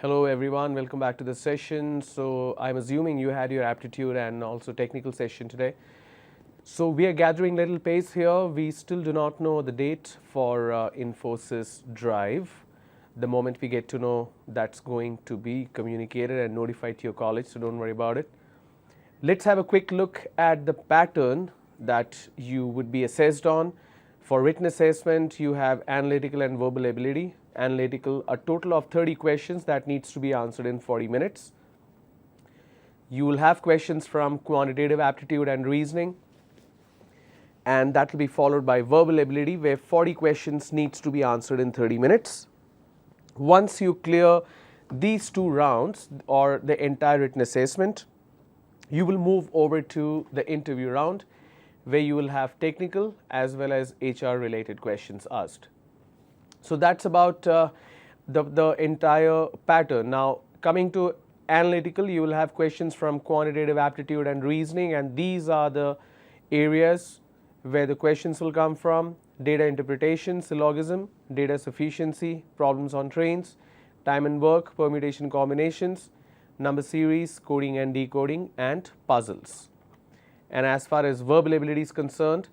Hello everyone, welcome back to the session. So I'm assuming you had your aptitude and also technical session today. So we are gathering little pace here. We still do not know the date for Infosys Drive. The moment we get to know, that's going to be communicated and notified to your college, so don't worry about it. Let's have a quick look at the pattern that you would be assessed on. For written assessment, you have analytical and verbal ability. Analytical, a total of 30 questions that needs to be answered in 40 minutes. You will have questions from quantitative aptitude and reasoning, and that will be followed by verbal ability, where 40 questions needs to be answered in 30 minutes. Once you clear these two rounds or the entire written assessment, you will move over to the interview round, where you will have technical as well as HR related questions asked. So that's about the entire pattern. Now coming to analytical, you will have questions from quantitative aptitude and reasoning, and these are the areas where the questions will come from: data interpretation, syllogism, data sufficiency, problems on trains, time and work, permutation combinations, number series, coding and decoding, and puzzles. And as far as verbal ability is concerned,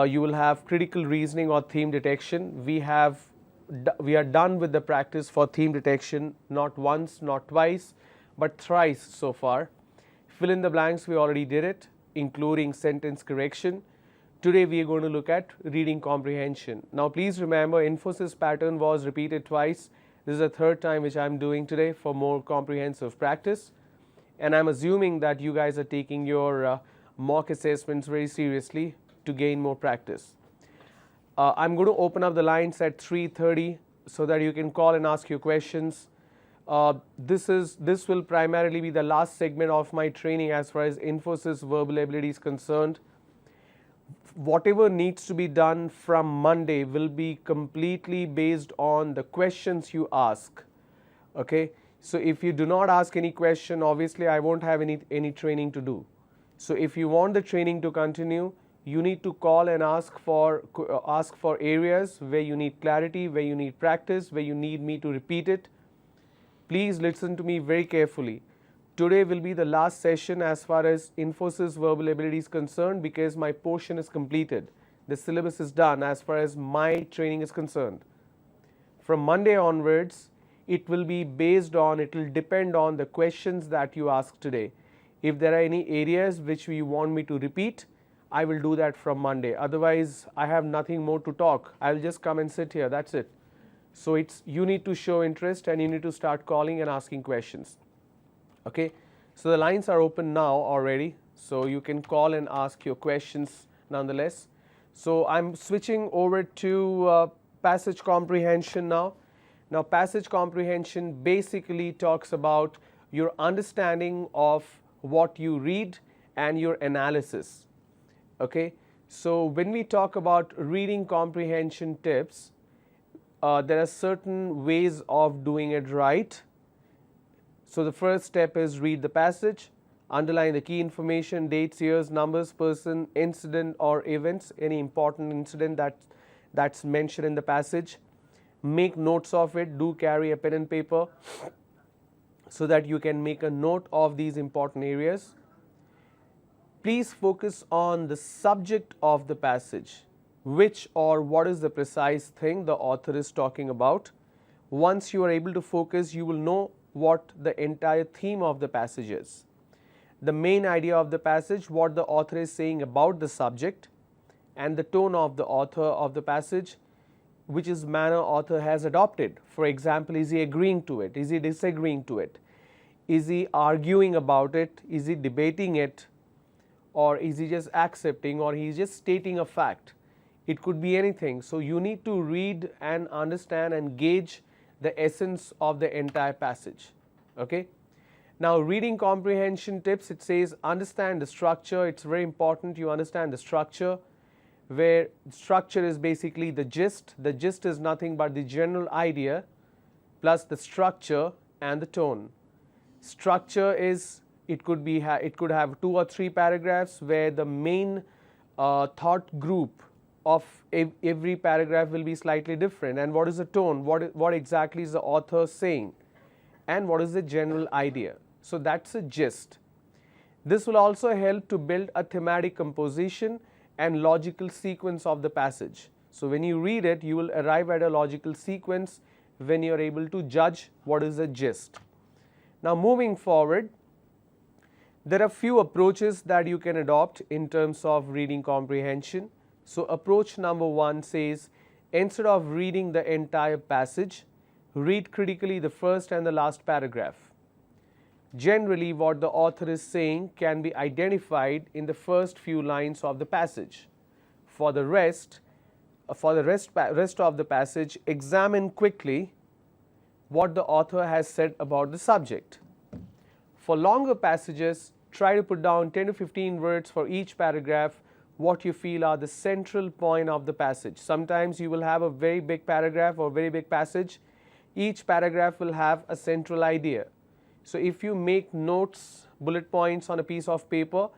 you will have critical reasoning or theme detection. We are done with the practice for theme detection, not once, not twice, but thrice so far. Fill in the blanks, we already did it, including sentence correction. Today we are going to look at reading comprehension. Now please remember, Infosys pattern was repeated twice. This is the third time which I am doing today for more comprehensive practice. And I'm assuming that you guys are taking your mock assessments very seriously to gain more practice. I'm going to open up the lines at 3:30 so that you can call and ask your questions. This will primarily be the last segment of my training as far as Infosys verbal ability is concerned. Whatever needs to be done from Monday will be completely based on the questions you ask. Okay, so if you do not ask any question, obviously I won't have any training to do. So if you want the training to continue, you need to call and ask for areas where you need clarity, where you need practice, where you need me to repeat it. Please listen to me very carefully. Today will be the last session as far as Infosys verbal ability is concerned, because my portion is completed. The syllabus is done as far as my training is concerned. From Monday onwards, it will depend on the questions that you ask today. If there are any areas which you want me to repeat, I will do that from Monday. Otherwise, I have nothing more to talk. I'll just come and sit here. That's it. So you need to show interest and you need to start calling and asking questions. Okay. So the lines are open now already. So you can call and ask your questions nonetheless. So I'm switching over to passage comprehension now. Now passage comprehension basically talks about your understanding of what you read and your analysis. Okay, so when we talk about reading comprehension tips, there are certain ways of doing it right. So the first step is read the passage, underline the key information, dates, years, numbers, person, incident or events, any important incident that's mentioned in the passage. Make notes of it. Do carry a pen and paper so that you can make a note of these important areas. Please focus on the subject of the passage, which or what is the precise thing the author is talking about. Once you are able to focus, you will know what the entire theme of the passage is. The main idea of the passage, what the author is saying about the subject, and the tone of the author of the passage, which is manner author has adopted. For example, is he agreeing to it? Is he disagreeing to it? Is he arguing about it? Is he debating it? Or is he just accepting, or he's just stating a fact? It could be anything. So you need to read and understand and gauge the essence of the entire passage. Okay. Now reading comprehension tips, it says understand the structure. It's very important you understand the structure, where structure is basically the gist. The gist is nothing but the general idea plus the structure and the tone. Structure is, it could have 2 or 3 paragraphs where the main thought group of every paragraph will be slightly different. And what is the tone? What exactly is the author saying? and what is the general idea. So that's a gist. This will also help to build a thematic composition and logical sequence of the passage. So when you read it, you will arrive at a logical sequence when you are able to judge what is the gist. Now moving forward, there are few approaches that you can adopt in terms of reading comprehension. So approach number one says, instead of reading the entire passage, read critically the first and the last paragraph. Generally, what the author is saying can be identified in the first few lines of the passage. For the rest of the passage, examine quickly what the author has said about the subject. For longer passages, try to put down 10 to 15 words for each paragraph, what you feel are the central point of the passage. Sometimes you will have a very big paragraph or very big passage. Each paragraph will have a central idea. So if you make notes, bullet points on a piece of paper,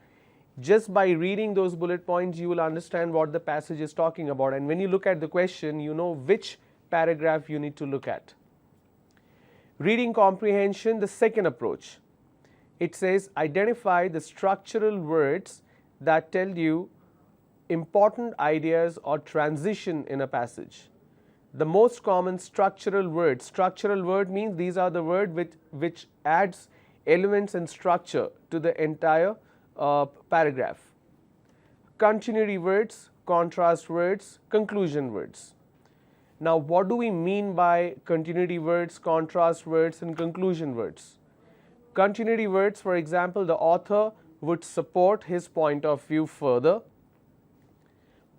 just by reading those bullet points, you will understand what the passage is talking about. And when you look at the question, you know which paragraph you need to look at. Reading comprehension, the second approach. It says, identify the structural words that tell you important ideas or transition in a passage. The most common structural word means these are the words which adds elements and structure to the entire paragraph. Continuity words, contrast words, conclusion words. Now what do we mean by continuity words, contrast words and conclusion words? Continuity words, for example, the author would support his point of view further.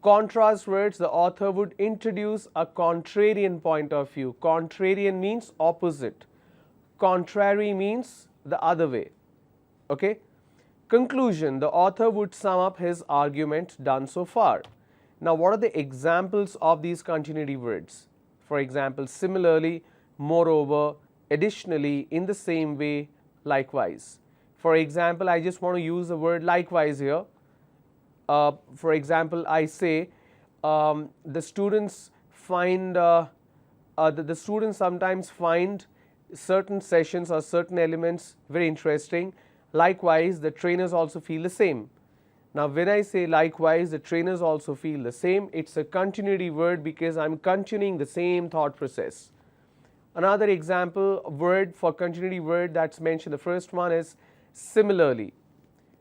Contrast words, the author would introduce a contrarian point of view. Contrarian means opposite. Contrary means the other way. Okay? Conclusion, the author would sum up his argument done so far. Now what are the examples of these continuity words? For example, similarly, moreover, additionally, in the same way, likewise. For example, I just want to use the word likewise here. For example, I say the students sometimes find certain sessions or certain elements very interesting. Likewise, the trainers also feel the same. Now when I say likewise, the trainers also feel the same, it's a continuity word because I'm continuing the same thought process. Another example word for continuity word that's mentioned, the first one is similarly.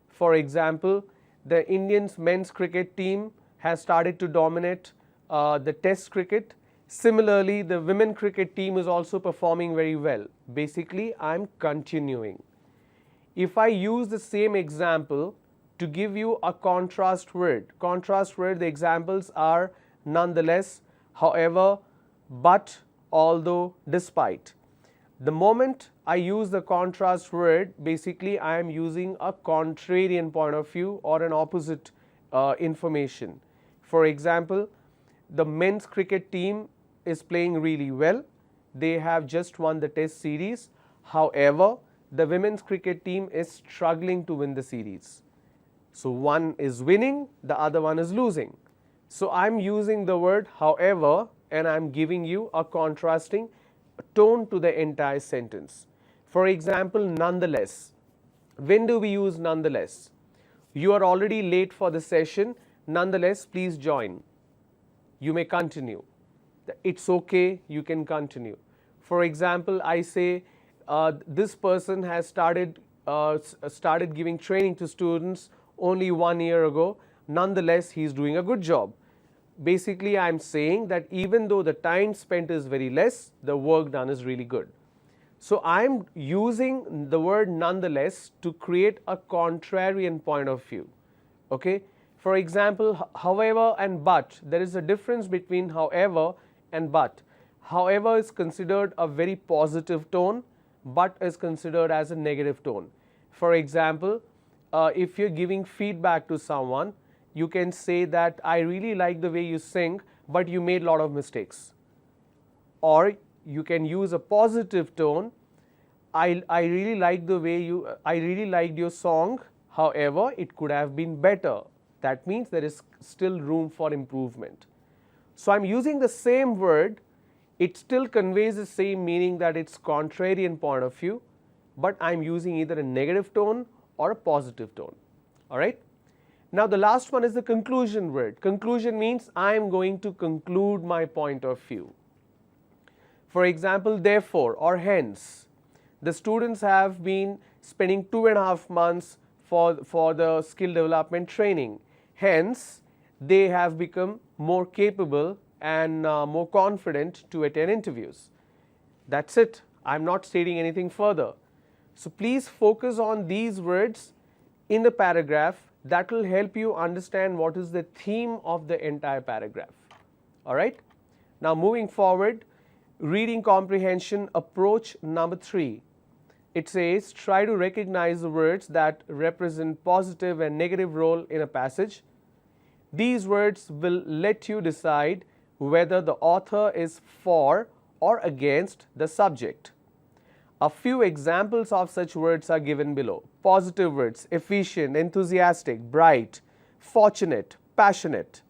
For example, the Indian men's cricket team has started to dominate the test cricket. Similarly, the women cricket team is also performing very well. Basically, I'm continuing. If I use the same example to give you a contrast word, the examples are nonetheless, however, but, although, despite. The moment I use the contrast word, basically I am using a contrarian point of view or an opposite information. For example, the men's cricket team is playing really well. They have just won the test series. However, the women's cricket team is struggling to win the series. So one is winning, the other one is losing. So I'm using the word however and I'm giving you a contrasting tone to the entire sentence. For example, nonetheless. When do we use nonetheless? You are already late for the session. Nonetheless, please join. You may continue. It's okay, you can continue. For example, I say this person has started giving training to students only 1 year ago. Nonetheless, he's doing a good job. Basically, I'm saying that even though the time spent is very less, the work done is really good. So I'm using the word nonetheless to create a contrarian point of view. Okay? For example, however and but. There is a difference between however and but. However is considered a very positive tone, but is considered as a negative tone. For example, if you're giving feedback to someone, you can say that I really like the way you sing, but you made a lot of mistakes. Or you can use a positive tone. I really like the way I really liked your song. However, it could have been better. That means there is still room for improvement. So I'm using the same word it still conveys the same meaning that it's contrarian point of view, but I'm using either a negative tone or a positive tone. All right. Now the last one is the conclusion word. Conclusion means I'm going to conclude my point of view. For example, therefore or hence. The students have been spending 2.5 months for the skill development training. Hence, they have become more capable and more confident to attend interviews. That's it. I'm not stating anything further. So please focus on these words in the paragraph. That will help you understand what is the theme of the entire paragraph. All right. Now moving forward, reading comprehension approach number 3. It says try to recognize the words that represent positive and negative role in a passage. These words will let you decide whether the author is for or against the subject. A few examples of such words are given below. Positive words: efficient, enthusiastic, bright, fortunate, passionate.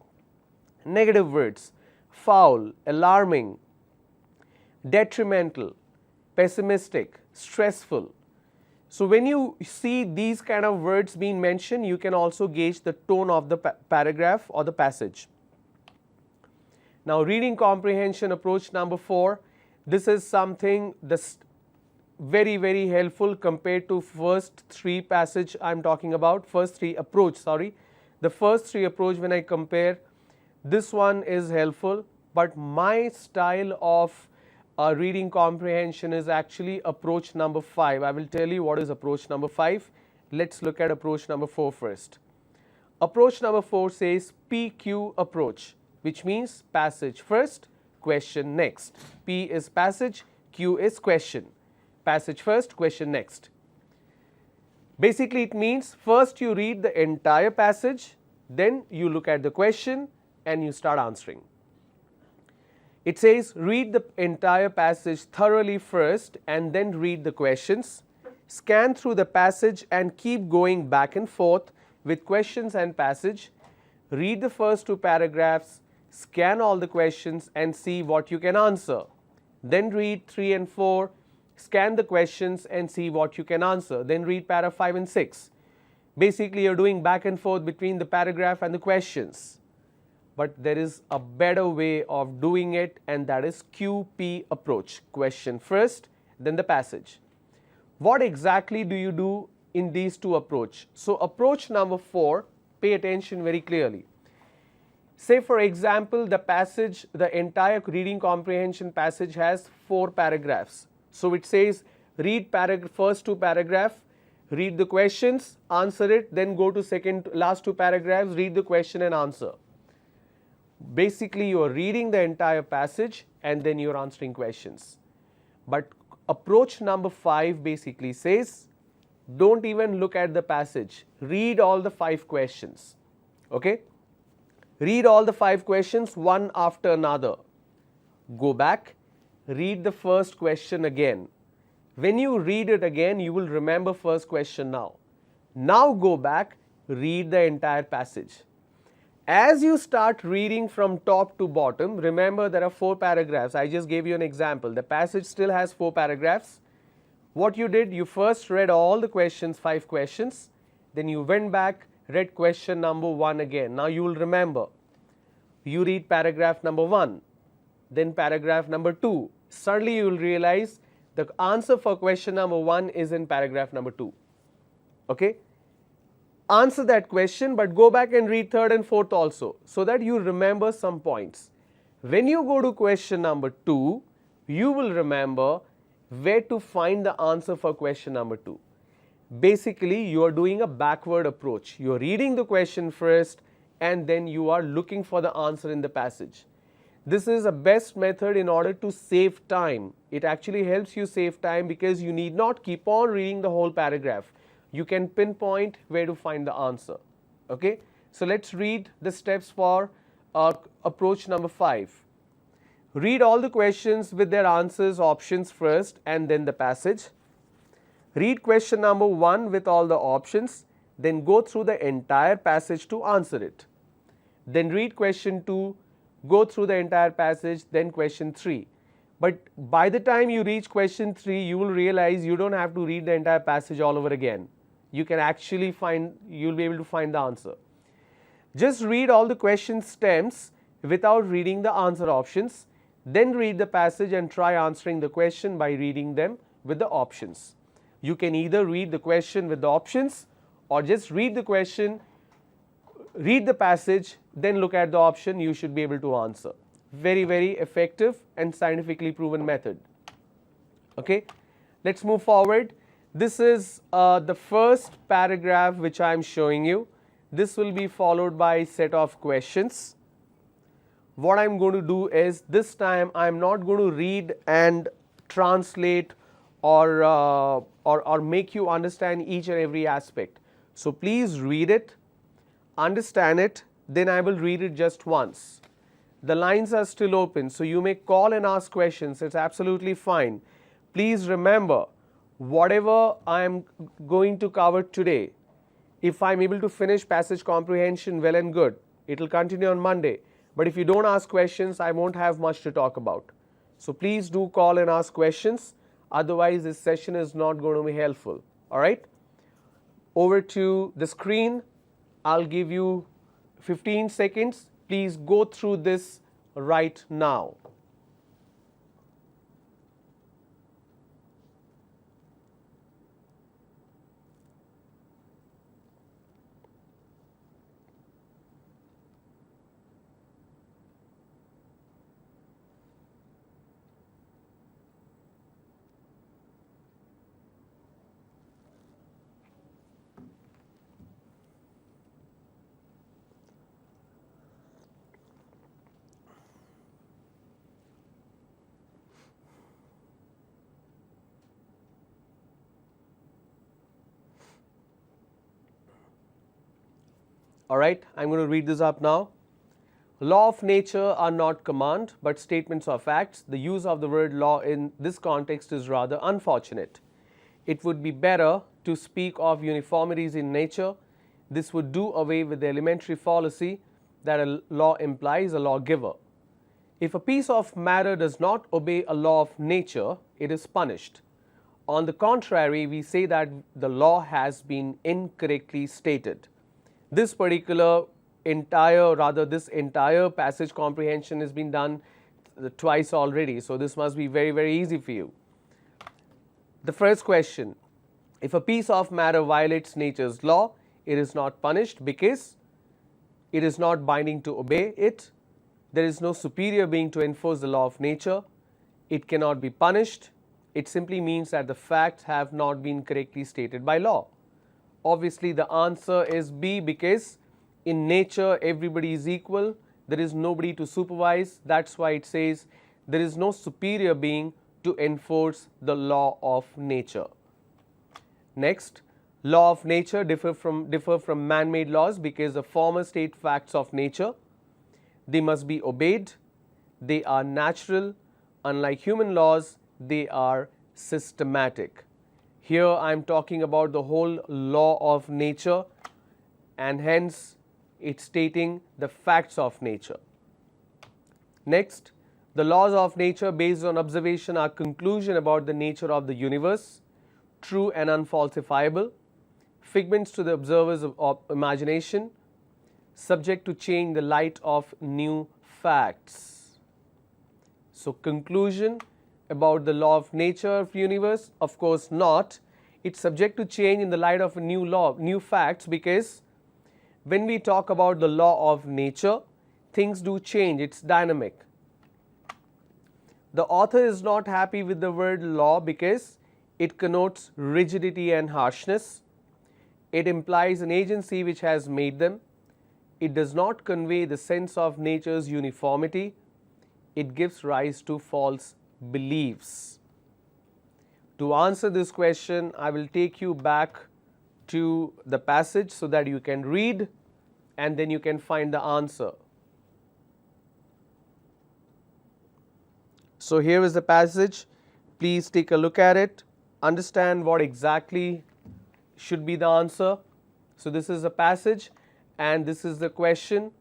Negative words: foul, alarming, detrimental, pessimistic, stressful. So when you see these kind of words being mentioned, you can also gauge the tone of the paragraph or the passage. Now reading comprehension approach number 4, this is something that's very helpful compared to first 3 passage I'm talking about, first 3 approach, sorry. The first 3 approach, when I compare, this one is helpful, but my style of reading comprehension is actually approach number 5. I will tell you what is approach number 5. Let's look at approach number 4 first. Approach number 4 says PQ approach, which means passage first, question next. P is passage, Q is question. Passage first, question next. Basically it means first you read the entire passage, then you look at the question and you start answering. It says read the entire passage thoroughly first and then read the questions. Scan through the passage and keep going back and forth with questions and passage. Read the first 2 paragraphs, scan all the questions and see what you can answer. Then read 3 and 4, scan the questions and see what you can answer. Then read paragraph 5 and 6. Basically you're doing back and forth between the paragraph and the questions. But there is a better way of doing it, and that is QP approach. Question first, then the passage. What exactly do you do in these 2 approaches? So approach number 4, pay attention very clearly. Say for example the passage, the entire reading comprehension passage has 4 paragraphs. So it says read first 2 paragraphs, read the questions, answer it, then go to last 2 paragraphs, read the question and answer. Basically you are reading the entire passage and then you are answering questions. But approach number 5 basically says don't even look at the passage, read all the 5 questions. Okay? Read all the 5 questions one after another. Go back, read the first question again. When you read it again, you will remember first question now. Now go back, read the entire passage. As you start reading from top to bottom, remember there are 4 paragraphs. I just gave you an example. The passage still has 4 paragraphs. What you did, you first read all the questions, 5 questions. Then you went back, read question number 1 again. Now you will remember. You read paragraph number 1, then paragraph number 2. Suddenly you will realize the answer for question number 1 is in paragraph number 2. Okay? Answer that question, but go back and read 3rd and 4th also, so that you remember some points. When you go to question number 2, you will remember where to find the answer for question number 2. Basically, you are doing a backward approach. You are reading the question first and then you are looking for the answer in the passage. This is a best method in order to save time. It actually helps you save time because you need not keep on reading the whole paragraph. You can pinpoint where to find the answer. Okay? So let's read the steps for approach number 5. Read all the questions with their answers options first and then the passage. Read question number 1 with all the options, then go through the entire passage to answer it. Then read question 2, go through the entire passage, then question 3. But by the time you reach question 3, you will realize you don't have to read the entire passage all over again. You can actually you'll be able to find the answer. Just read all the question stems without reading the answer options. Then read the passage and try answering the question by reading them with the options. You can either read the question with the options or just read the question, read the passage, then look at the option. You should be able to answer. Very, very effective and scientifically proven method. Okay, let's move forward. This is the first paragraph which I am showing you. This will be followed by a set of questions. What I'm going to do is, this time I'm not going to read and translate or make you understand each and every aspect. So please read it, understand it, then I will read it just once. The lines are still open, so you may call and ask questions. It's absolutely fine. Please remember, whatever I am going to cover today, if I'm able to finish passage comprehension, well and good. It will continue on Monday. But if you don't ask questions, I won't have much to talk about. So please do call and ask questions. Otherwise, this session is not going to be helpful. All right? Over to the screen. I'll give you 15 seconds. Please go through this right now. All right, I'm going to read this up now. Law of nature are not command, but statements of facts. The use of the word law in this context is rather unfortunate. It would be better to speak of uniformities in nature. This would do away with the elementary fallacy that a law implies a lawgiver. If a piece of matter does not obey a law of nature, it is punished. On the contrary, we say that the law has been incorrectly stated. This entire passage comprehension has been done twice already, so this must be very, very easy for you. The first question, if a piece of matter violates nature's law, it is not punished because it is not binding to obey it. There is no superior being to enforce the law of nature. It cannot be punished. It simply means that the facts have not been correctly stated by law. Obviously, the answer is B, because in nature everybody is equal. There is nobody to supervise. That's why it says there is no superior being to enforce the law of nature. Next, law of nature differ from man-made laws because the former state facts of nature. They must be obeyed. They are natural. Unlike human laws, they are systematic. Here I am talking about the whole law of nature, and hence it's stating the facts of nature. Next, the laws of nature based on observation are conclusion about the nature of the universe, true and unfalsifiable, figments to the observer's imagination, subject to change in the light of new facts. So conclusion about the law of nature of universe, of course not. It's subject to change in the light of a new law, new facts, because when we talk about the law of nature, things do change, it's dynamic. The author is not happy with the word law because it connotes rigidity and harshness. It implies an agency which has made them. It does not convey the sense of nature's uniformity. It gives rise to false beliefs. To answer this question, I will take you back to the passage so that you can read and then you can find the answer. So here is the passage. Please take a look at it. Understand what exactly should be the answer. So this is the passage and this is the question.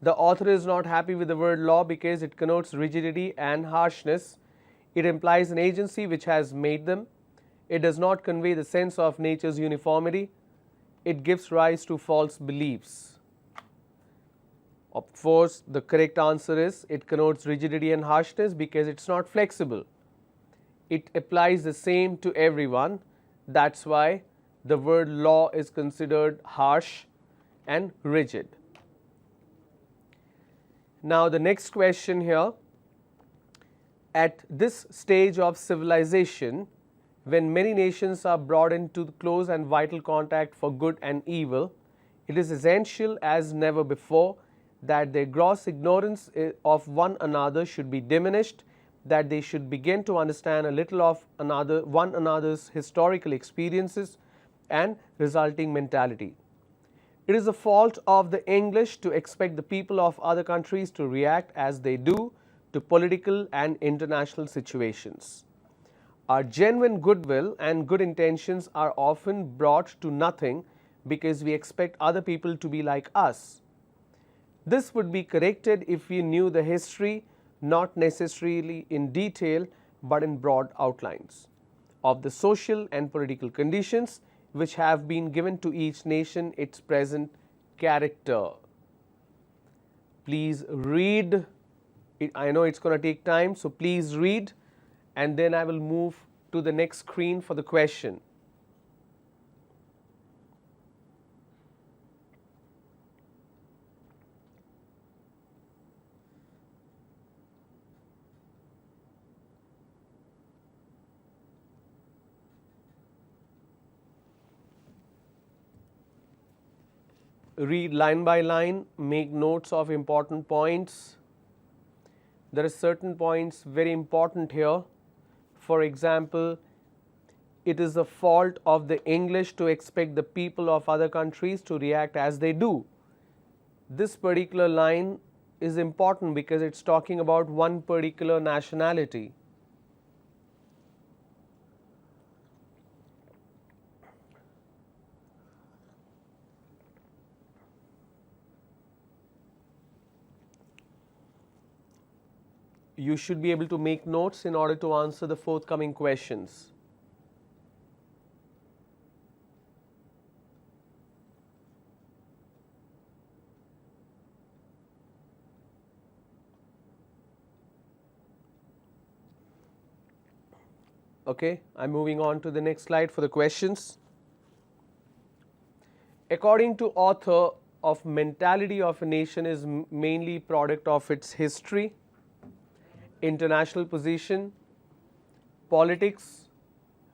The author is not happy with the word law because it connotes rigidity and harshness. It implies an agency which has made them. It does not convey the sense of nature's uniformity. It gives rise to false beliefs. Of course, the correct answer is it connotes rigidity and harshness because it's not flexible. It applies the same to everyone. That's why the word law is considered harsh and rigid. Now the next question here, at this stage of civilization, when many nations are brought into close and vital contact for good and evil, it is essential as never before that their gross ignorance of one another should be diminished, that they should begin to understand a little of one another's historical experiences and resulting mentality. It is a fault of the English to expect the people of other countries to react as they do to political and international situations. Our genuine goodwill and good intentions are often brought to nothing because we expect other people to be like us. This would be corrected if we knew the history, not necessarily in detail but in broad outlines, of the social and political conditions which have been given to each nation its present character. Please read. I know it's going to take time, so please read, and then I will move to the next screen for the question. Read line by line, make notes of important points. There are certain points very important here. For example, it is the fault of the English to expect the people of other countries to react as they do. This particular line is important because it's talking about one particular nationality. You should be able to make notes in order to answer the forthcoming questions. Okay, I'm moving on to the next slide for the questions. According to author, of mentality of a nation is mainly product of its history, international position, politics,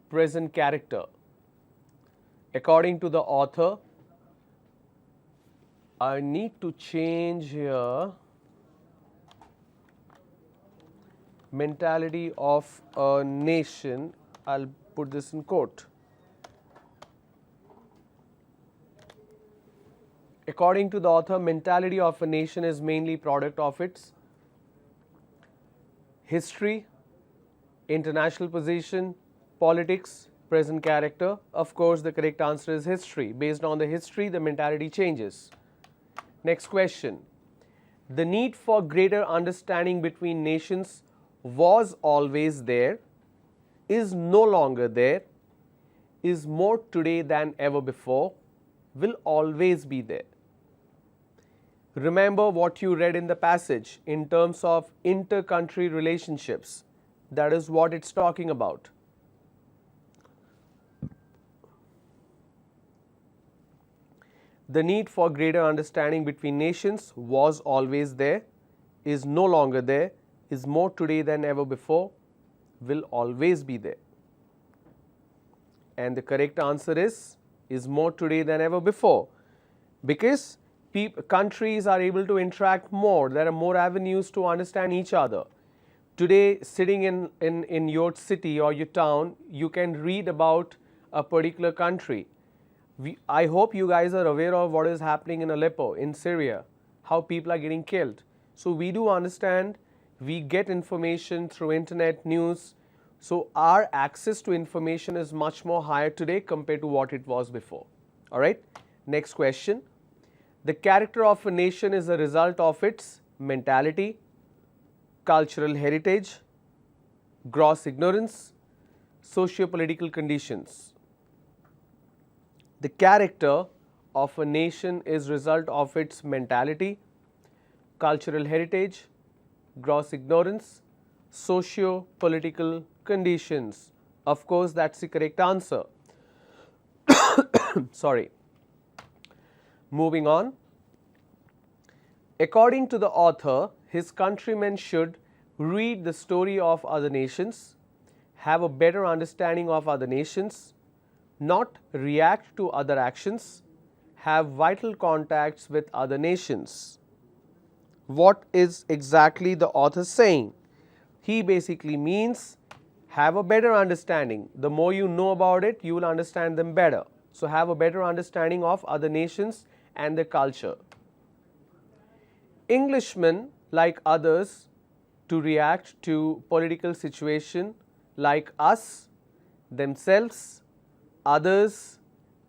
present character. According to the author, I need to change here mentality of a nation. I'll put this in quote. According to the author, mentality of a nation is mainly product of its history, international position, politics, present character. Of course, the correct answer is history. Based on the history, the mentality changes. Next question. The need for greater understanding between nations was always there, is no longer there, is more today than ever before, will always be there. Remember what you read in the passage in terms of inter-country relationships. That is what it's talking about. The need for greater understanding between nations was always there, is no longer there, is more today than ever before, will always be there. And the correct answer is more today than ever before, because countries are able to interact more. There are more avenues to understand each other. Today, sitting in your city or your town, you can read about a particular country. I hope you guys are aware of what is happening in Aleppo, in Syria, how people are getting killed. So we do understand, we get information through internet news. So our access to information is much more higher today compared to what it was before. All right, next question. The character of a nation is a result of its mentality, cultural heritage, gross ignorance, socio-political conditions. The character of a nation is result of its mentality, cultural heritage, gross ignorance, socio-political conditions. Of course, that's the correct answer. Sorry. Moving on. According to the author, his countrymen should read the story of other nations, have a better understanding of other nations, not react to other actions, have vital contacts with other nations. What is exactly the author saying? He basically means have a better understanding. The more you know about it, you will understand them better. So have a better understanding of other nations and their culture. Englishmen, like others, to react to political situation like us, themselves, others,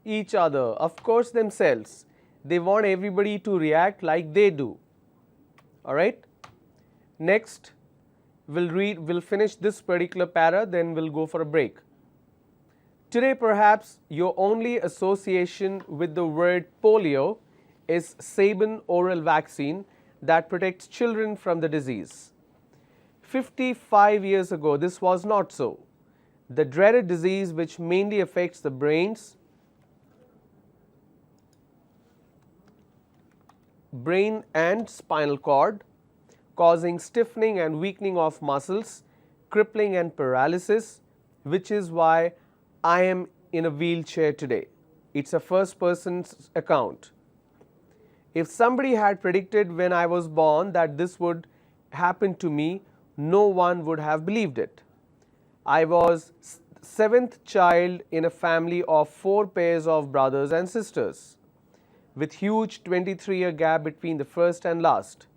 each other, of course themselves. They want everybody to react like they do. Alright. Next, we'll finish this particular para, then we'll go for a break. Today perhaps your only association with the word polio is Sabin oral vaccine that protects children from the disease. 55 years ago, this was not so. The dreaded disease which mainly affects the brain and spinal cord, causing stiffening and weakening of muscles, crippling and paralysis, which is why I am in a wheelchair today. It's a first person's account. If somebody had predicted when I was born that this would happen to me, no one would have believed it. I was seventh child in a family of 4 pairs of brothers and sisters, with huge 23-year gap between the first and last.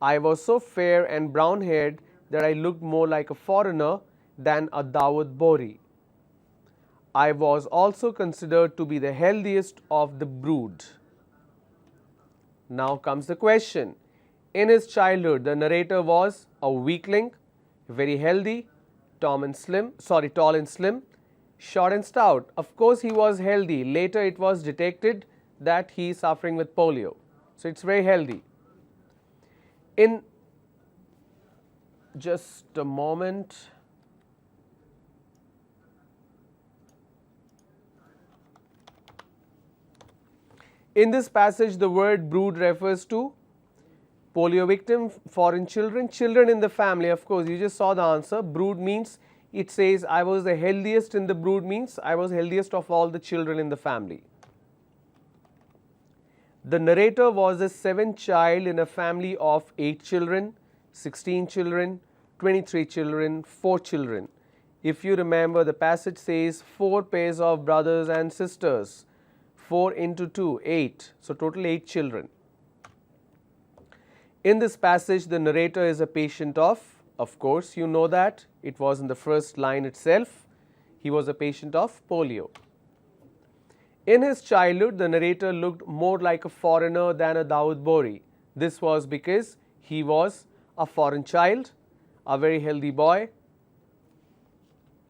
I was so fair and brown-haired that I looked more like a foreigner than a Dawood Bori. I was also considered to be the healthiest of the brood. Now comes the question. In his childhood, the narrator was a weakling, very healthy, tall and slim, short and stout. Of course, he was healthy. Later, it was detected that he is suffering with polio. So, it's very healthy. In just a moment. In this passage, the word brood refers to polio victim, foreign children, children in the family. Of course, you just saw the answer. Brood means, it says I was the healthiest in the brood, means I was healthiest of all the children in the family. The narrator was the 7th child in a family of 8 children, 16 children, 23 children, 4 children. If you remember, the passage says 4 pairs of brothers and sisters. 4 into 2, 8. So, total 8 children. In this passage, the narrator is a patient of course, you know that. It was in the first line itself. He was a patient of polio. In his childhood, the narrator looked more like a foreigner than a Dawood Bori. This was because he was a foreign child, a very healthy boy.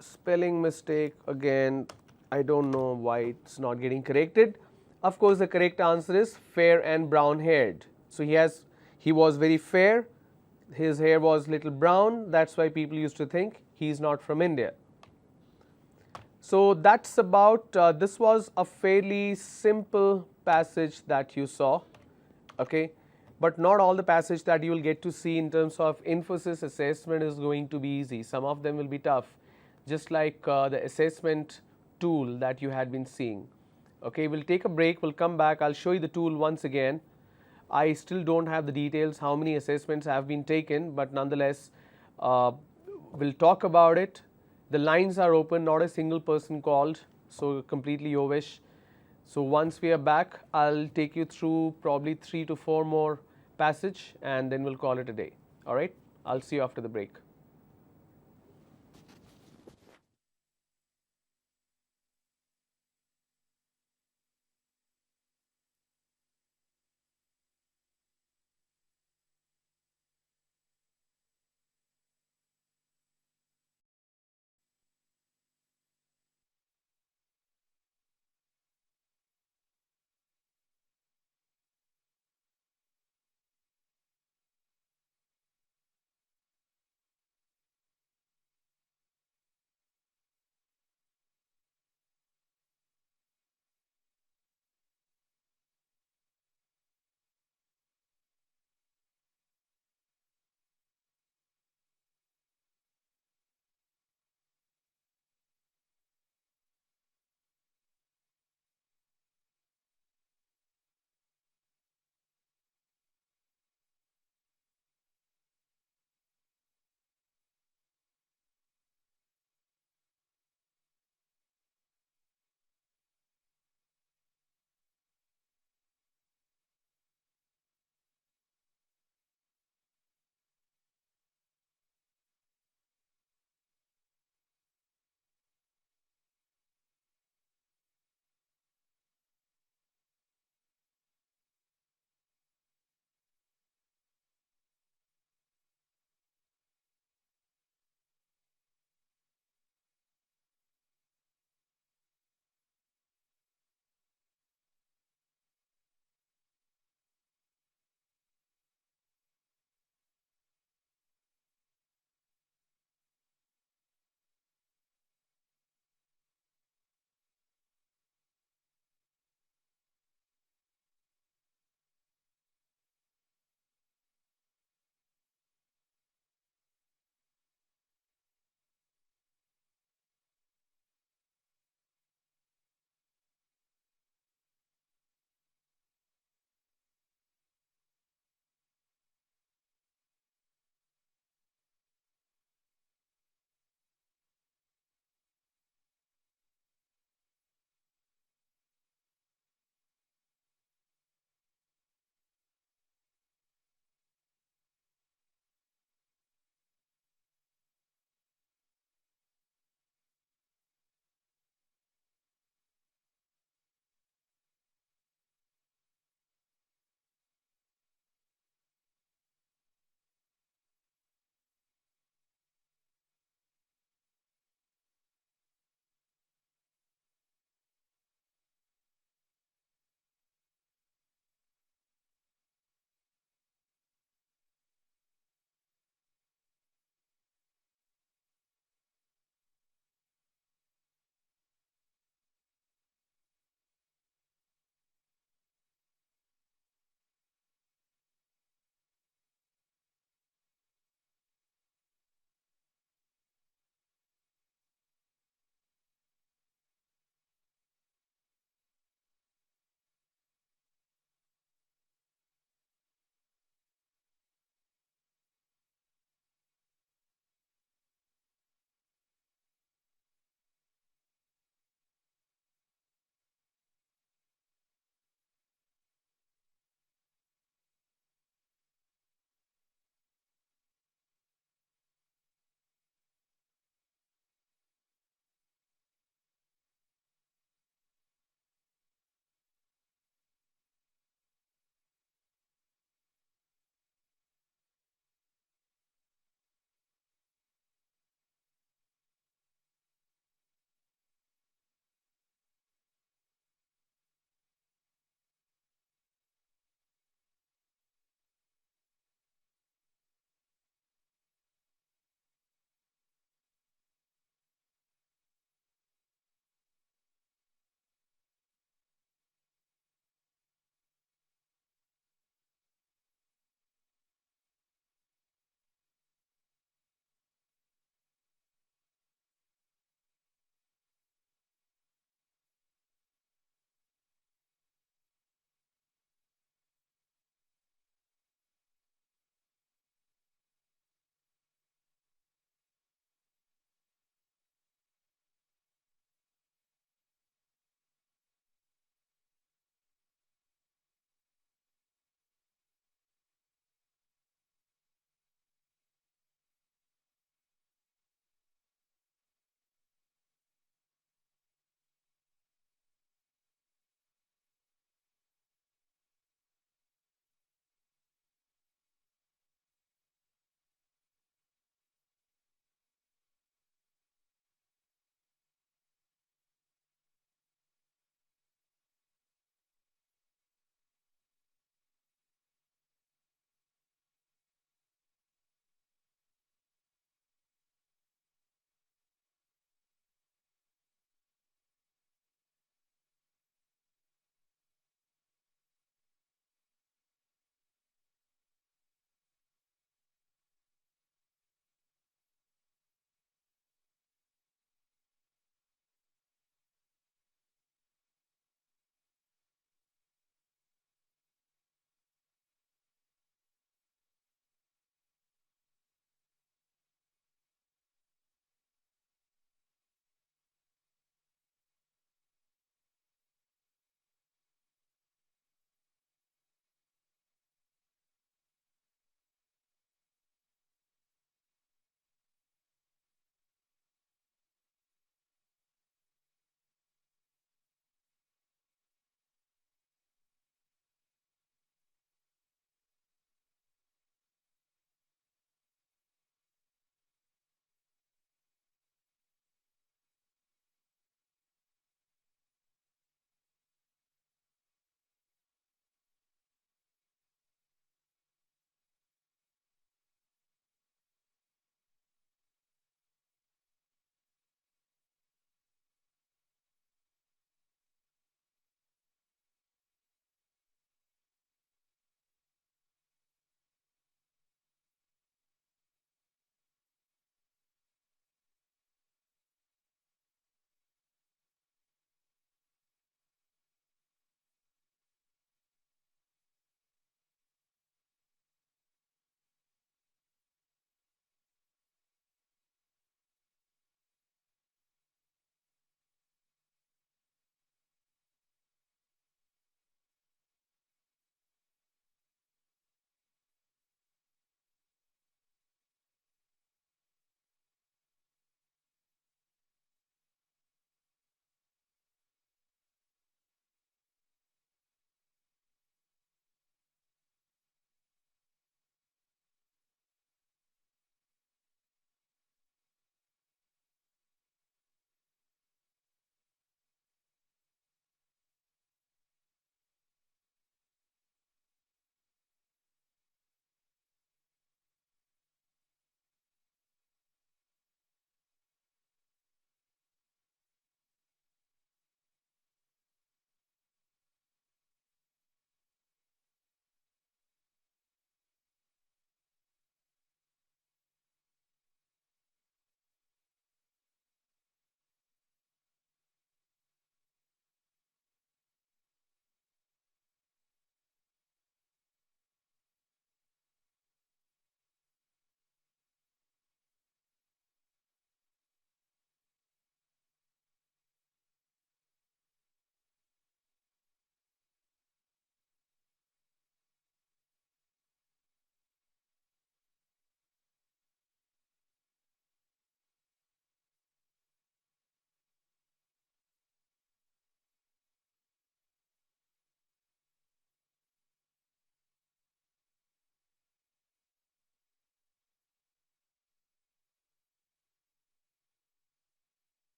Spelling mistake again. I don't know why it's not getting corrected. Of course, the correct answer is fair and brown haired. So, he was very fair, his hair was little brown, that's why people used to think he is not from India. So, that's about, this was a fairly simple passage that you saw, okay. But not all the passage that you will get to see in terms of Infosys assessment is going to be easy. Some of them will be tough, just like the assessment tool that you had been seeing. Okay, we'll take a break, we'll come back, I'll show you the tool once again. I still don't have the details how many assessments have been taken, but nonetheless, we'll talk about it. The lines are open, not a single person called, so completely your wish. So once we are back, I'll take you through probably 3 to 4 more passage and then we'll call it a day. All right, I'll see you after the break.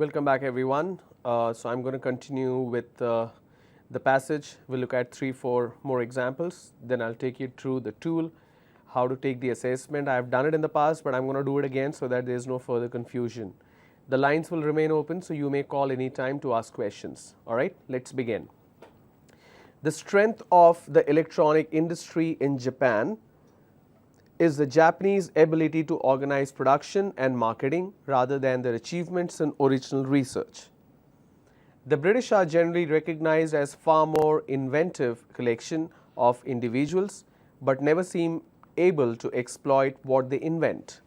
Welcome back, everyone. So I'm going to continue with the passage. We'll look at 3-4 more examples. Then I'll take you through the tool, how to take the assessment. I've done it in the past, but I'm going to do it again so that there's no further confusion. The lines will remain open, so you may call any time to ask questions. All right, let's begin. The strength of the electronic industry in Japan is the Japanese ability to organize production and marketing rather than their achievements in original research. The British are generally recognized as far more inventive collection of individuals, but never seem able to exploit what they invent.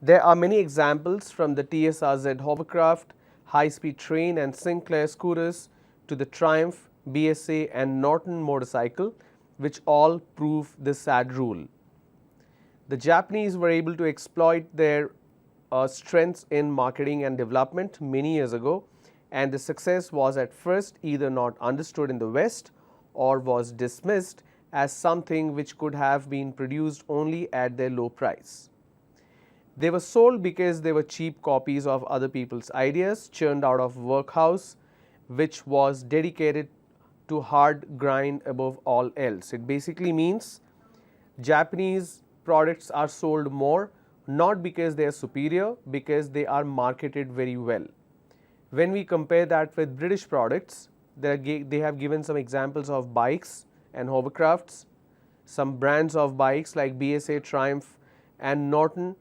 There are many examples from the TSRZ hovercraft, high-speed train and Sinclair scooters to the Triumph, BSA and Norton motorcycle, which all prove this sad rule. The Japanese were able to exploit their strengths in marketing and development many years ago, and the success was at first either not understood in the West or was dismissed as something which could have been produced only at their low price. They were sold because they were cheap copies of other people's ideas churned out of workhouse, which was dedicated to hard grind above all else. It basically means Japanese products are sold more not because they are superior, because they are marketed very well. When we compare that with British products, they have given some examples of bikes and hovercrafts, some brands of bikes like BSA, Triumph and Norton.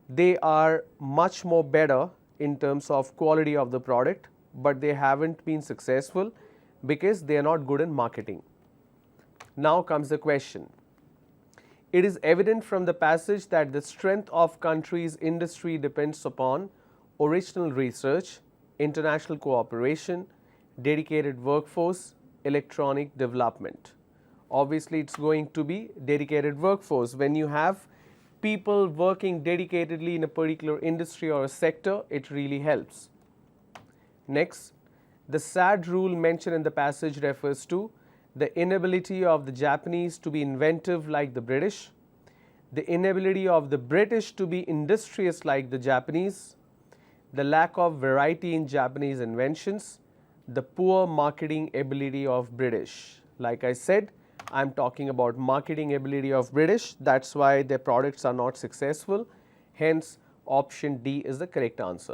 They are much more better in terms of quality of the product, but they haven't been successful because they are not good in marketing. Now comes the question. It is evident from the passage that the strength of country's industry depends upon original research, international cooperation, dedicated workforce, electronic development. Obviously, it's going to be dedicated workforce. When you have people working dedicatedly in a particular industry or a sector, it really helps. Next, the sad rule mentioned in the passage refers to the inability of the Japanese to be inventive like the British, the inability of the British to be industrious like the Japanese, the lack of variety in Japanese inventions, the poor marketing ability of British. Like I said, I'm talking about marketing ability of British. That's why their products are not successful. Hence, option D is the correct answer.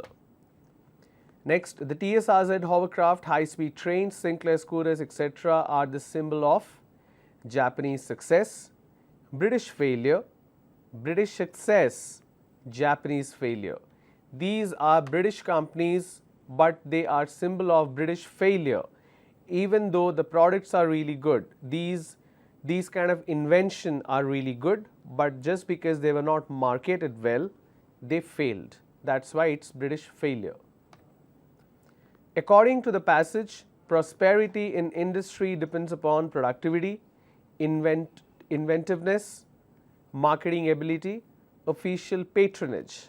Next, the TSRZ hovercraft, high-speed trains, Sinclair scooters, etc. are the symbol of Japanese success, British failure, British success, Japanese failure. These are British companies, but they are symbol of British failure. Even though the products are really good, these kind of invention are really good, but just because they were not marketed well, they failed. That's why it's British failure. According to the passage, prosperity in industry depends upon productivity, inventiveness, marketing ability, official patronage.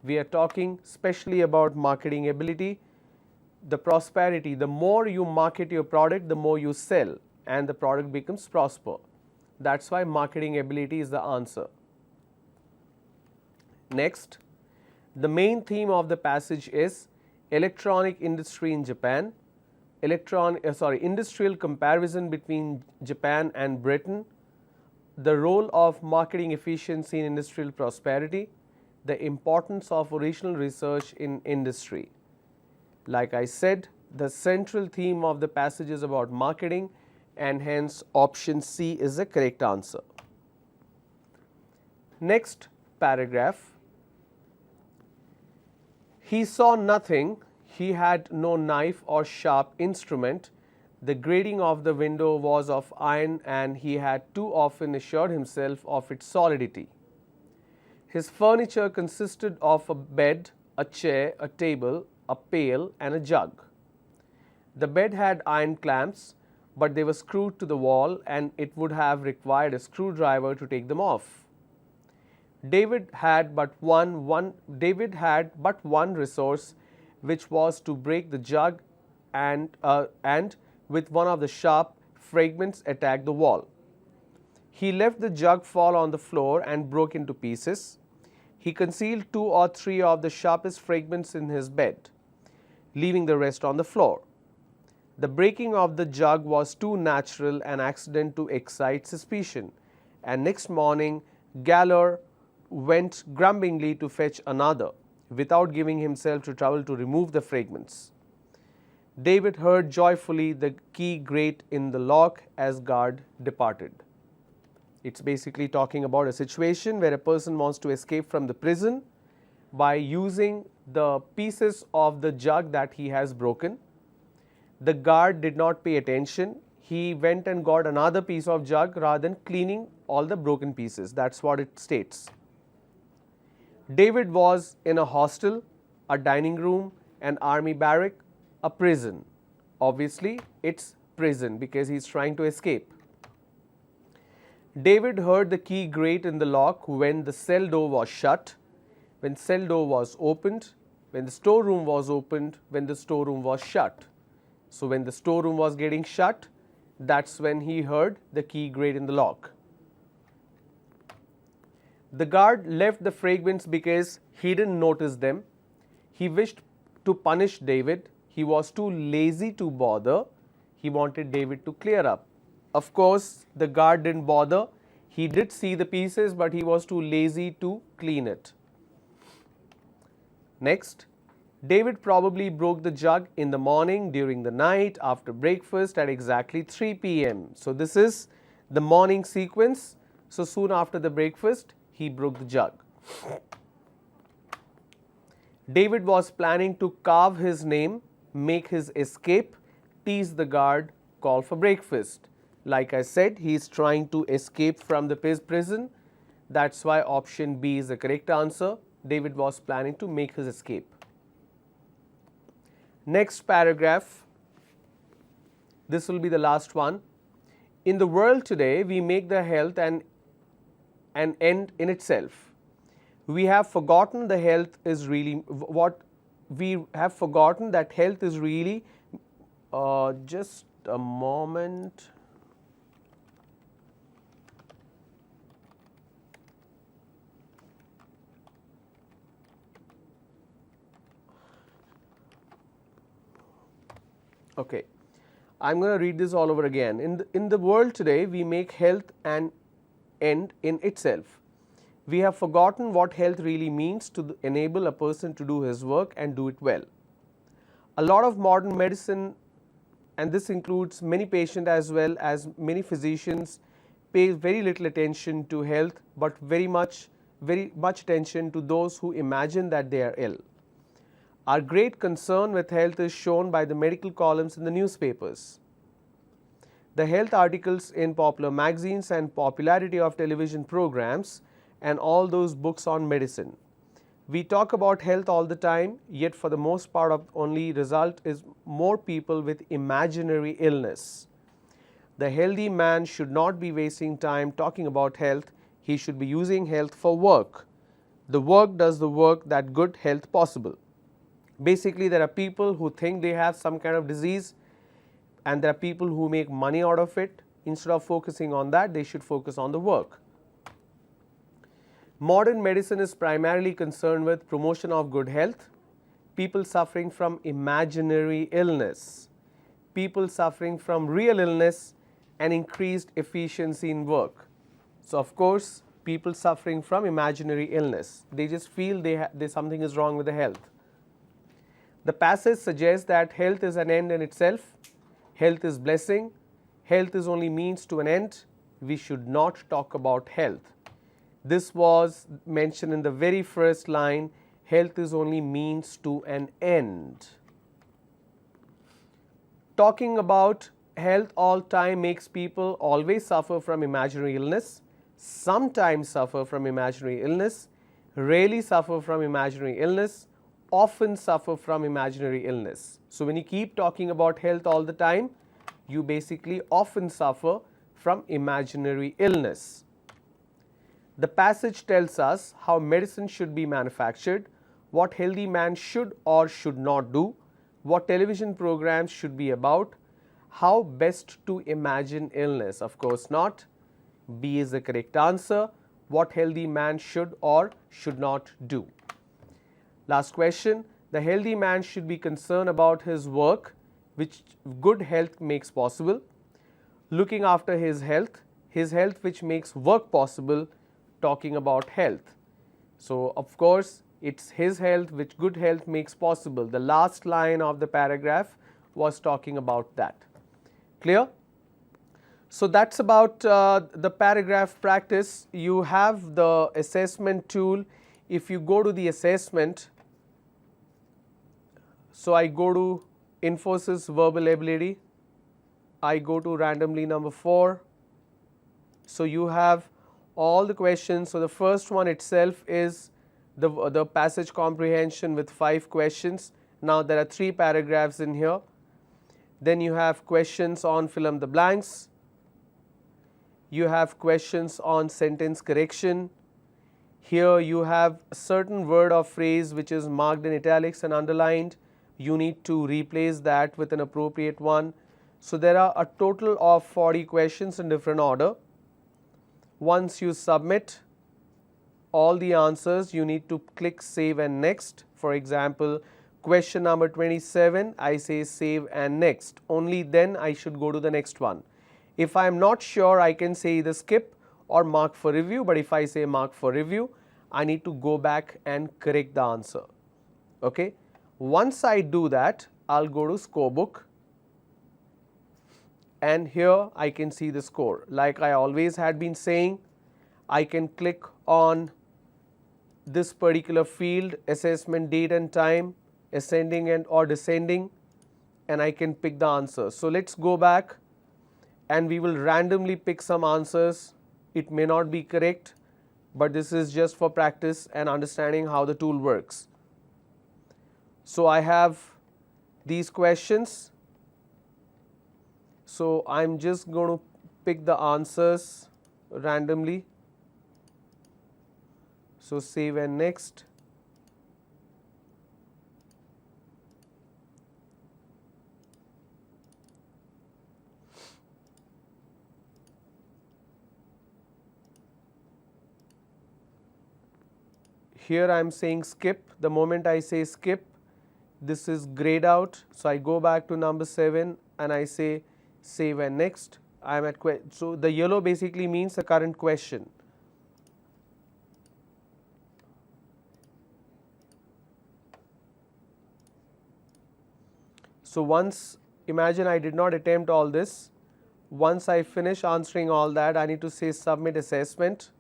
We are talking specially about marketing ability. The prosperity, the more you market your product, the more you sell and the product becomes prosper. That's why marketing ability is the answer. Next, the main theme of the passage is electronic industry in Japan, industrial comparison between Japan and Britain, the role of marketing efficiency in industrial prosperity, the importance of original research in industry. Like I said, the central theme of the passage is about marketing, and hence option C is the correct answer. Next paragraph. He saw nothing, he had no knife or sharp instrument, the grating of the window was of iron and he had too often assured himself of its solidity. His furniture consisted of a bed, a chair, a table, a pail and a jug. The bed had iron clamps, but they were screwed to the wall and it would have required a screwdriver to take them off. David had but one resource, which was to break the jug and with one of the sharp fragments attack the wall. He let the jug fall on the floor and broke into pieces. He concealed 2 or 3 of the sharpest fragments in his bed. leaving the rest on the floor. The breaking of the jug was too natural an accident to excite suspicion, and next morning Galler went grumblingly to fetch another, without giving himself to trouble to remove the fragments. David heard joyfully the key grate in the lock as guard departed. It's basically talking about a situation where a person wants to escape from the prison by using the pieces of the jug that he has broken. The guard did not pay attention. He went and got another piece of jug rather than cleaning all the broken pieces. That's what it states. David was in a hostel, a dining room, an army barrack, a prison. Obviously, it's prison because he's trying to escape. David heard the key grate in the lock when the cell door was shut, when cell door was opened, when the storeroom was opened, when the storeroom was shut. So when the storeroom was getting shut, that's when he heard the key grate in the lock. The guard left the fragments because he didn't notice them. He wished to punish David. He was too lazy to bother. He wanted David to clear up. Of course, the guard didn't bother. He did see the pieces, but he was too lazy to clean it. Next, David probably broke the jug in the morning, during the night, after breakfast at exactly 3 p.m. So this is the morning sequence. So soon after the breakfast, he broke the jug. David was planning to carve his name, make his escape, tease the guard, call for breakfast. Like I said, he is trying to escape from the prison. That's why option B is the correct answer. David was planning to make his escape. Next paragraph, this will be the last one. In the world today, we make the health an end in itself. We have forgotten the health is really what we have forgotten that health is really just a moment. Okay, I'm going to read this all over again. In the world today, we make health an end in itself. We have forgotten what health really means to enable a person to do his work and do it well. A lot of modern medicine, and this includes many patients as well as many physicians, pay very little attention to health, but very much attention to those who imagine that they are ill. Our great concern with health is shown by the medical columns in the newspapers, the health articles in popular magazines, and popularity of television programs, and all those books on medicine. We talk about health all the time, yet for the most part of only result is more people with imaginary illness. The healthy man should not be wasting time talking about health. He should be using health for work. The work does the work that good health possible. Basically, there are people who think they have some kind of disease, and there are people who make money out of it. Instead of focusing on that, they should focus on the work. Modern medicine is primarily concerned with promotion of good health, people suffering from imaginary illness, people suffering from real illness, and increased efficiency in work. So of course, people suffering from imaginary illness, they just feel something is wrong with the health. The passage suggests that health is an end in itself, health is blessing, health is only means to an end. We should not talk about health. This was mentioned in the very first line, health is only means to an end. Talking about health all time makes people always suffer from imaginary illness, sometimes suffer from imaginary illness, rarely suffer from imaginary illness, often suffer from imaginary illness. So when you keep talking about health all the time, you basically often suffer from imaginary illness. The passage tells us how medicine should be manufactured, what healthy man should or should not do, what television programs should be about, how best to imagine illness. Of course not. B is the correct answer. What healthy man should or should not do. Last question. The healthy man should be concerned about his work, which good health makes possible. Looking after his health which makes work possible, talking about health. So, of course, it's his health which good health makes possible. The last line of the paragraph was talking about that. Clear? So, that's about the paragraph practice. You have the assessment tool. If you go to the assessment, so I go to Infosys verbal ability, I go to randomly number 4. So, you have all the questions. So, the first one itself is the passage comprehension with 5 questions. Now, there are 3 paragraphs in here. Then you have questions on fill in the blanks. You have questions on sentence correction. Here you have a certain word or phrase which is marked in italics and underlined. You need to replace that with an appropriate one. So, there are a total of 40 questions in different order. Once you submit all the answers, you need to click save and next. For example, question number 27, I say save and next. Only then I should go to the next one. If I am not sure, I can say either skip or mark for review, but if I say mark for review, I need to go back and correct the answer. Okay. Once I do that, I'll go to scorebook, and here I can see the score. Like I always had been saying, I can click on this particular field, assessment date and time, ascending and or descending, and I can pick the answer. So, let's go back and we will randomly pick some answers. It may not be correct, but this is just for practice and understanding how the tool works. So, I have these questions. So, I am just going to pick the answers randomly. So, save and next. Here I am saying skip. The moment I say skip, this is grayed out. So, I go back to number 7 and I say save and next. I am at so the yellow basically means the current question. So, once imagine I did not attempt all this. Once I finish answering all that, I need to say submit assessment.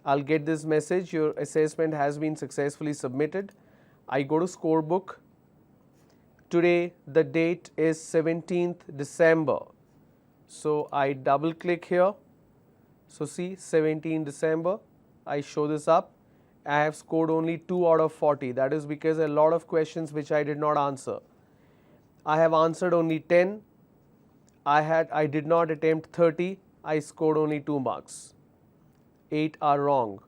I'll get this message, your assessment has been successfully submitted. I go to scorebook. Today the date is 17th December. So, I double click here. So, see 17 December, I show this up. I have scored only 2 out of 40. That is because a lot of questions which I did not answer. I have answered only 10. I did not attempt 30. I scored only 2 marks. 8 are wrong.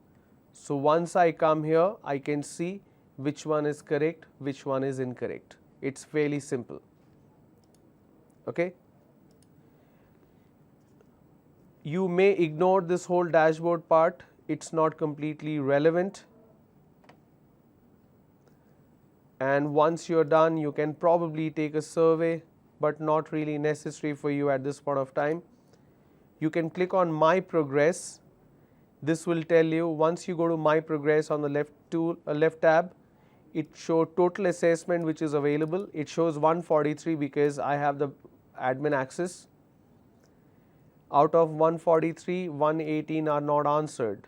So, once I come here, I can see which one is correct, which one is incorrect. It's fairly simple. Okay. You may ignore this whole dashboard part. It's not completely relevant. And once you're done, you can probably take a survey, but not really necessary for you at this point of time. You can click on My Progress. This will tell you, once you go to My Progress on the left tab, it shows total assessment which is available. It shows 143 because I have the admin access. Out of 143, 118 are not answered.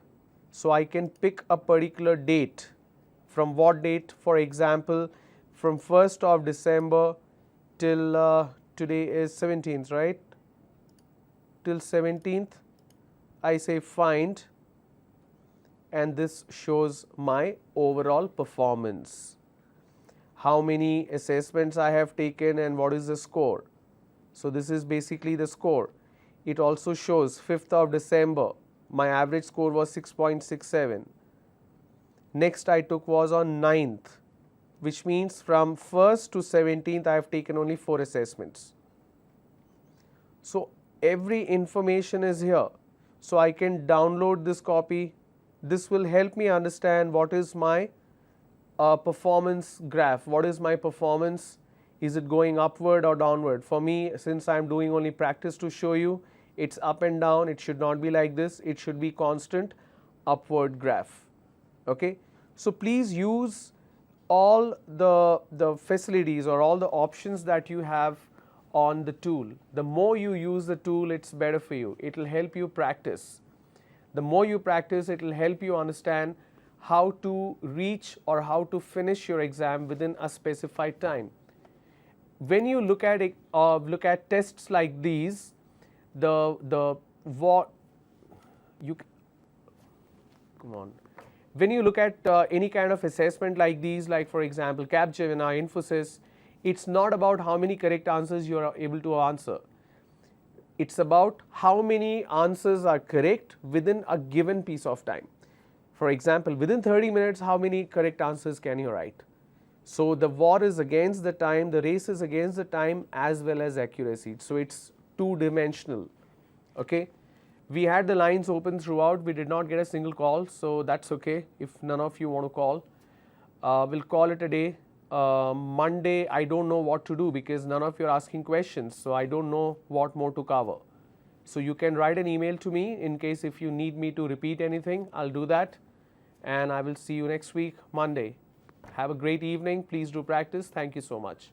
So, I can pick a particular date. From what date? For example, from 1st of December till today is 17th, right? Till 17th, I say find, and this shows my overall performance. How many assessments I have taken and what is the score. So, this is basically the score. It also shows 5th of December, my average score was 6.67. Next I took was on 9th, which means from 1st to 17th I have taken only 4 assessments. So, every information is here. So, I can download this copy. This will help me understand what is my a performance graph. What is my performance? Is it going upward or downward? For me, since I'm doing only practice to show you, it's up and down. It should not be like this. It should be constant upward graph. Okay, so please use all the facilities or all the options that you have on the tool. The more you use the tool, it's better for you. It will help you practice. The more you practice, it will help you understand how to reach or how to finish your exam within a specified time. When you look at it, look at tests like these, what you come on. When you look at any kind of assessment like these, like for example Capgemini, Infosys, it's not about how many correct answers you are able to answer. It's about how many answers are correct within a given piece of time. For example, within 30 minutes, how many correct answers can you write? So the war is against the time, the race is against the time as well as accuracy. So it's two-dimensional. Okay. We had the lines open throughout. We did not get a single call, so that's okay if none of you want to call. We'll call it a day. Monday, I don't know what to do because none of you are asking questions, so I don't know what more to cover. So you can write an email to me in case if you need me to repeat anything, I'll do that. And I will see you next week, Monday. Have a great evening. Please do practice. Thank you so much.